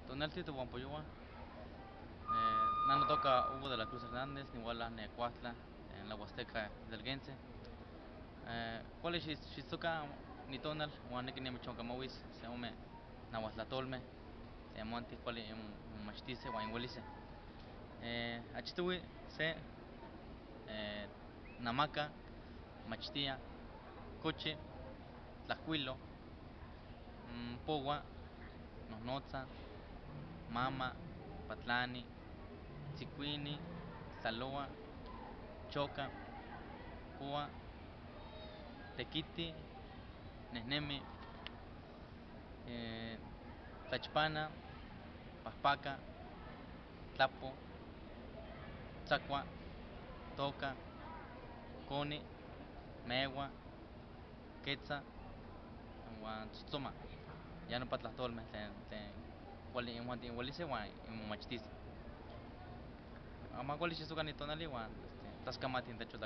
Tonaltito Guampoyoa, Nano toca Hugo de la Cruz Hernández, Nihuala Necuatla, en la Huasteca del Guense. ¿Cuál es Shizuka Nitonal, Juanek Nemichonkamawis, se llama Nahuatlatolme, se llama Anticuali Machtice, Guainguelice. Achitui se Namaca, Machtia, Coche, Tlacuilo, Pogua, Nonotza, Mama, Patlani, Tzicuini, Saloa, Choca, Pua, Tequiti, Nehnemi, Tachpana, Paspaca, Tlapo, Tzacua, Toca, Coni, Megua, Quetza, Tzotzoma. Ya no Patlastolme, en Hualice, en Machtice. Ama Hualice Suganitonali, Tascamati en Techo